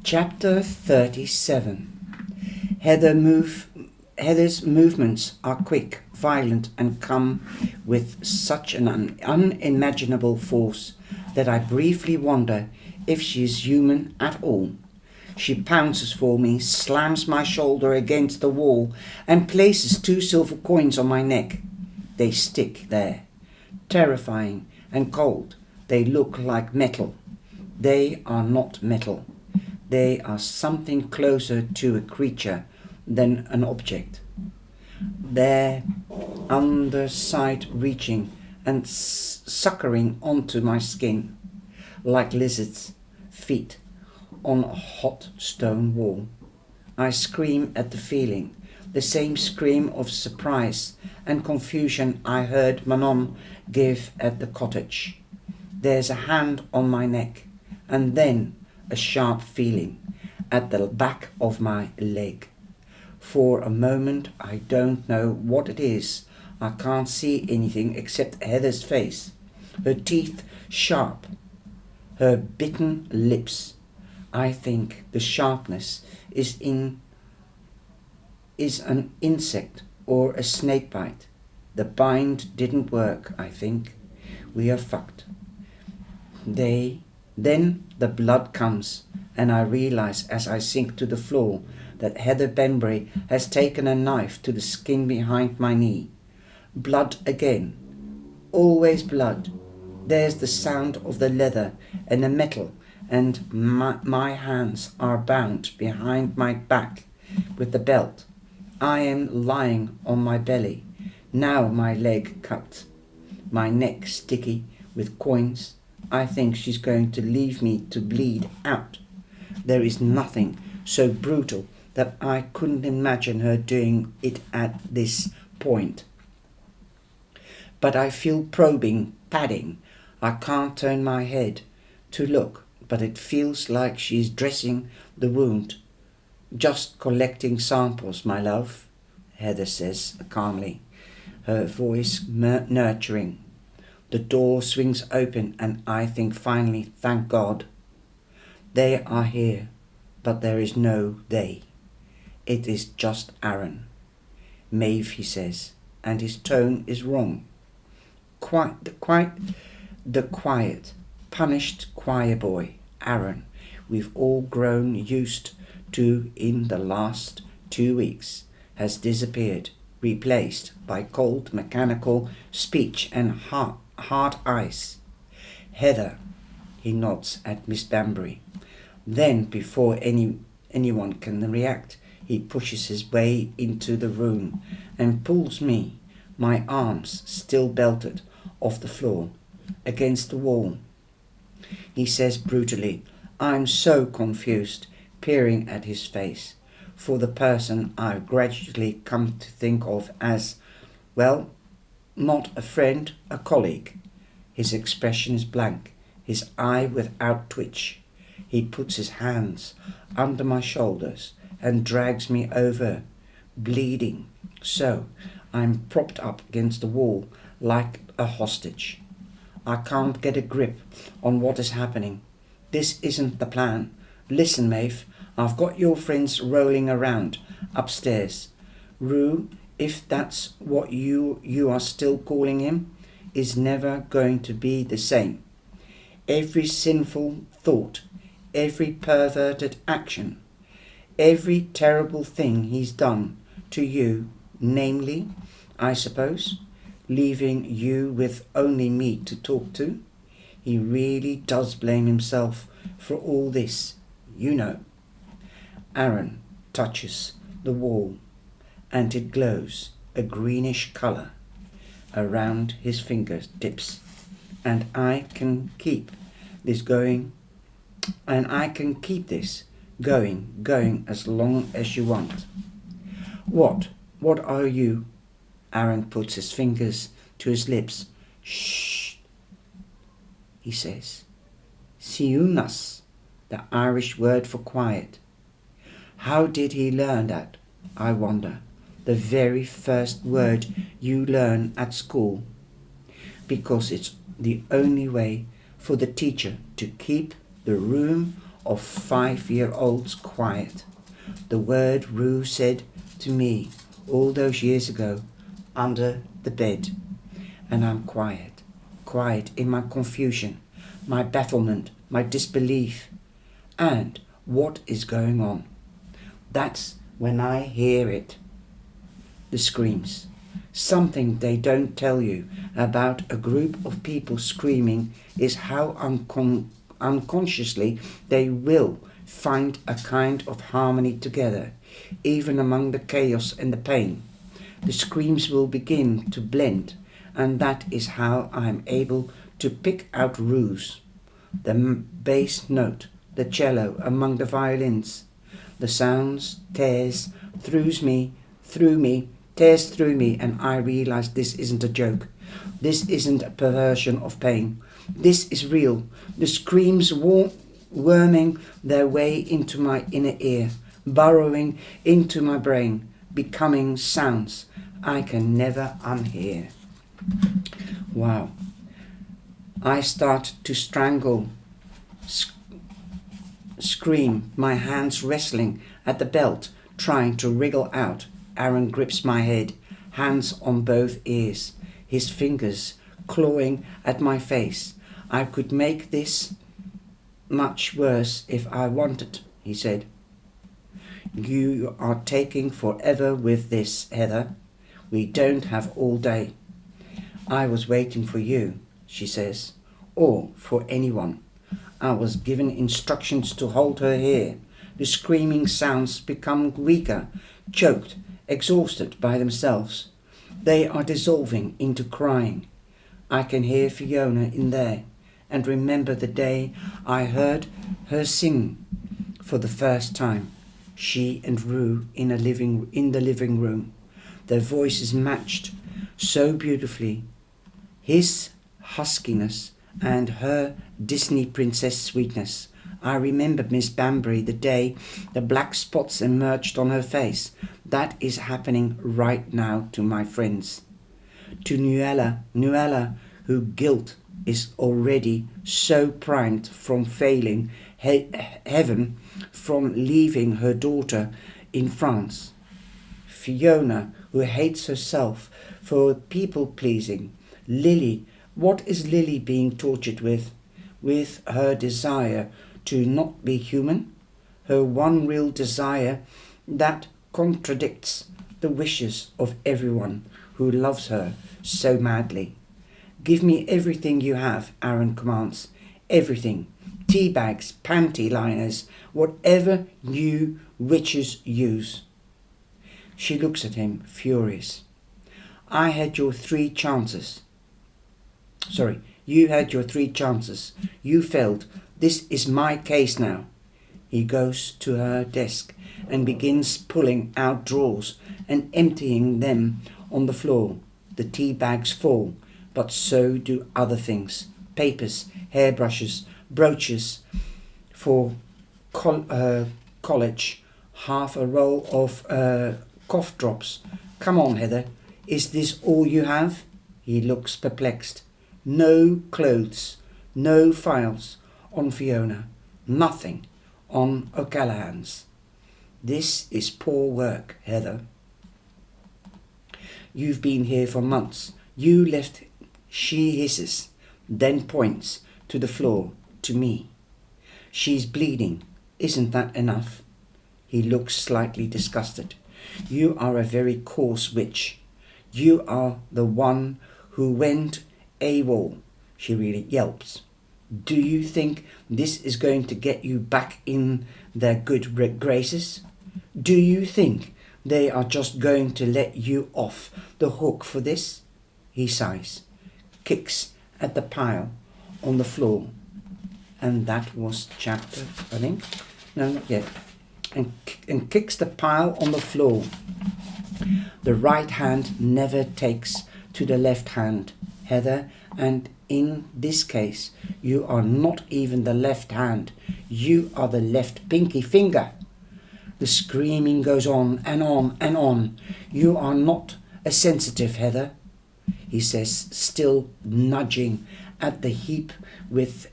Chapter 37. Heather's movements are quick, violent, and come with such an unimaginable force that I briefly wonder if she is human at all. She pounces for me, slams my shoulder against the wall, and places 2 silver coins on my neck. They stick there. Terrifying and cold, they look like metal. They are not metal. They are something closer to a creature than an object. Their underside reaching and suckering onto my skin, like lizards' feet on a hot stone wall. I scream at the feeling, the same scream of surprise and confusion I heard Manon give at the cottage. There's a hand on my neck, and then a sharp feeling at the back of my leg. For a moment I don't know what it is. I can't see anything except Heather's face, her teeth sharp, her bitten lips. I think the sharpness is an insect or a snake bite. The bind didn't work, I think. We are fucked. Then the blood comes, and I realize as I sink to the floor that Heather Benbury has taken a knife to the skin behind my knee. Blood again. Always blood. There's the sound of the leather and the metal, and my hands are bound behind my back with the belt. I am lying on my belly. Now my leg cut. My neck sticky with coins. I think she's going to leave me to bleed out. There is nothing so brutal that I couldn't imagine her doing it at this point. But I feel probing, padding. I can't turn my head to look, but it feels like she's dressing the wound. Just collecting samples, my love, Heather says calmly, her voice nurturing. The door swings open and I think finally, thank God. They are here, but there is no they. It is just Aaron. Maeve, he says, and his tone is wrong. The quiet, punished choir boy, Aaron, we've all grown used to in the last 2 weeks, has disappeared, replaced by cold mechanical speech and hard ice. Heather, he nods at Miss Banbury. Then, before anyone can react, he pushes his way into the room and pulls me, my arms still belted, off the floor, against the wall. He says brutally, I'm so confused, peering at his face, for the person I've gradually come to think of as, well, not a friend, a colleague. His expression is blank, his eye without twitch. He puts his hands under my shoulders and drags me over, bleeding. So I'm propped up against the wall like a hostage. I can't get a grip on what is happening. This isn't the plan. Listen, Maeve, I've got your friends rolling around upstairs. Rue, if that's what you are still calling him, is never going to be the same. Every sinful thought, every perverted action, every terrible thing he's done to you, namely, I suppose, leaving you with only me to talk to, he really does blame himself for all this, you know. Aaron touches the wall and it glows a greenish colour around his fingertips, and I can keep this going, going as long as you want. What are you? Aaron puts his fingers to his lips. Shh, he says. Siunas, the Irish word for quiet. How did he learn that, I wonder? The very first word you learn at school. Because it's the only way for the teacher to keep the room of 5-year-olds quiet. The word Rue said to me all those years ago under the bed. And I'm quiet, quiet in my confusion, my bafflement, my disbelief. And what is going on? That's when I hear it. The screams. Something they don't tell you about a group of people screaming is how unconsciously they will find a kind of harmony together, even among the chaos and the pain. The screams will begin to blend, and that is how I am able to pick out Rue's. The bass note, the cello among the violins. The sounds tears through me, and I realize this isn't a joke. This isn't a perversion of pain. This is real. The screams worming their way into my inner ear, burrowing into my brain, becoming sounds I can never unhear. Wow. I start to strangle, scream, my hands wrestling at the belt, trying to wriggle out. Aaron grips my head, hands on both ears, his fingers clawing at my face. I could make this much worse if I wanted, he said. You are taking forever with this, Heather. We don't have all day. I was waiting for you, she says, or for anyone. I was given instructions to hold her here. The screaming sounds become weaker, choked, exhausted by themselves. They are dissolving into crying. I can hear Fiona in there and remember the day I heard her sing for the first time. She and Rue in the living room. Their voices matched so beautifully. His huskiness and her Disney princess sweetness. I remember Miss Banbury the day the black spots emerged on her face. That is happening right now to my friends. To Nuella, whose guilt is already so primed from failing heaven, from leaving her daughter in France. Fiona, who hates herself for people-pleasing. Lily, what is Lily being tortured with? With her desire to not be human? Her one real desire that contradicts the wishes of everyone who loves her so madly. Give me everything you have, Aaron commands. Everything. Tea bags, panty liners, whatever you witches use. She looks at him, furious. You had your 3 chances. You failed. This is my case now. He goes to her desk and begins pulling out drawers and emptying them on the floor. The tea bags fall, but so do other things. Papers, hairbrushes, brooches for college, half a roll of cough drops. Come on, Heather, is this all you have? He looks perplexed. No clothes, no files on Fiona, nothing on O'Callaghan's. This is poor work, Heather. You've been here for months. You left, she hisses, then points to the floor, to me. She's bleeding. Isn't that enough? He looks slightly disgusted. You are a very coarse witch. You are the one who went AWOL, she really yelps. Do you think this is going to get you back in their good graces? Do you think they are just going to let you off the hook for this? He sighs, kicks at the pile on the floor. And that was chapter, I think. No, not yet. And kicks the pile on the floor. The right hand never takes to the left hand, Heather, and in this case, you are not even the left hand. You are the left pinky finger. The screaming goes on and on and on. You are not a sensitive, Heather, he says, still nudging at the heap with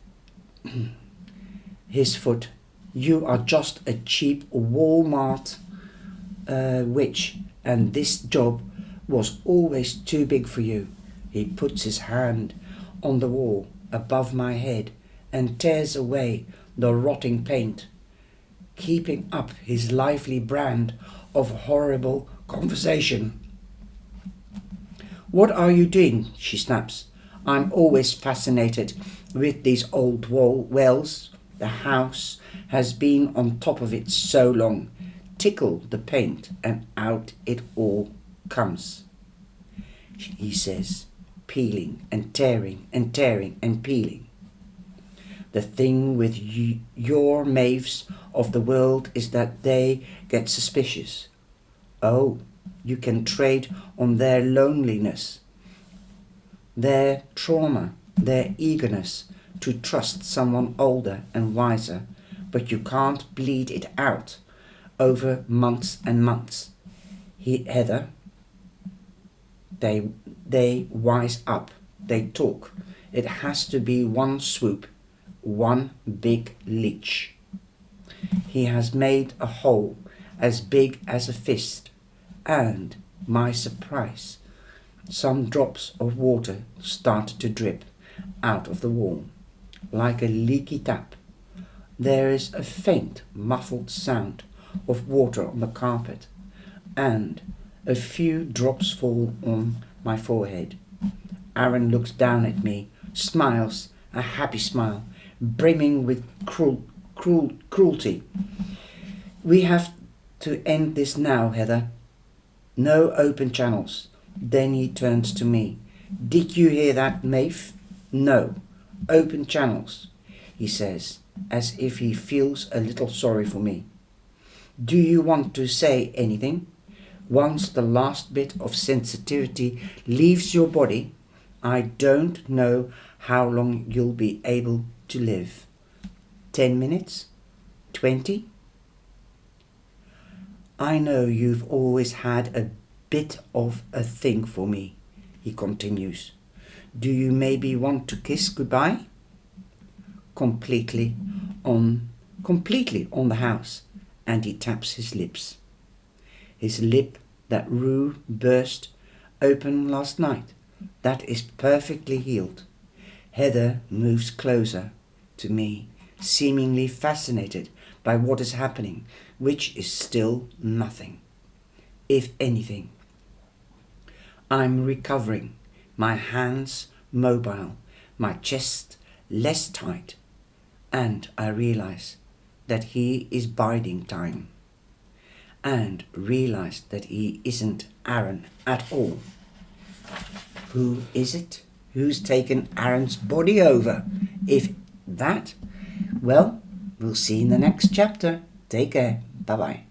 his foot. You are just a cheap Walmart witch, and this job was always too big for you. He puts his hand on the wall above my head and tears away the rotting paint, keeping up his lively brand of horrible conversation. What are you doing? She snaps. I'm always fascinated with these old wells. The house has been on top of it so long. Tickle the paint and out it all comes, he says, peeling and tearing and tearing and peeling. The thing with your Maves of the world is that they get suspicious. Oh, you can trade on their loneliness, their trauma, their eagerness to trust someone older and wiser, but you can't bleed it out over months and months. Heather, they wise up, they talk. It has to be one swoop, one big leech. He has made a hole as big as a fist, and, my surprise, some drops of water started to drip out of the wall, like a leaky tap. There is a faint, muffled sound of water on the carpet, and a few drops fall on my forehead. Aaron looks down at me, smiles, a happy smile, brimming with cruelty. We have to end this now, Heather. No open channels. Then he turns to me. Did you hear that, Maeve? No. Open channels, he says, as if he feels a little sorry for me. Do you want to say anything? Once the last bit of sensitivity leaves your body, I don't know how long you'll be able to live. 10 minutes? 20? I know you've always had a bit of a thing for me, he continues. Do you maybe want to kiss goodbye? Completely on the house, and he taps his lips. His lip that Rue burst open last night, that is perfectly healed. Heather moves closer to me, seemingly fascinated by what is happening, which is still nothing, if anything. I'm recovering, my hands mobile, my chest less tight, and I realize that he is biding time, and realize that he isn't Aaron at all. Who is it? Who's taken Aaron's body over? If that, well, we'll see in the next chapter. Take care. Bye-bye.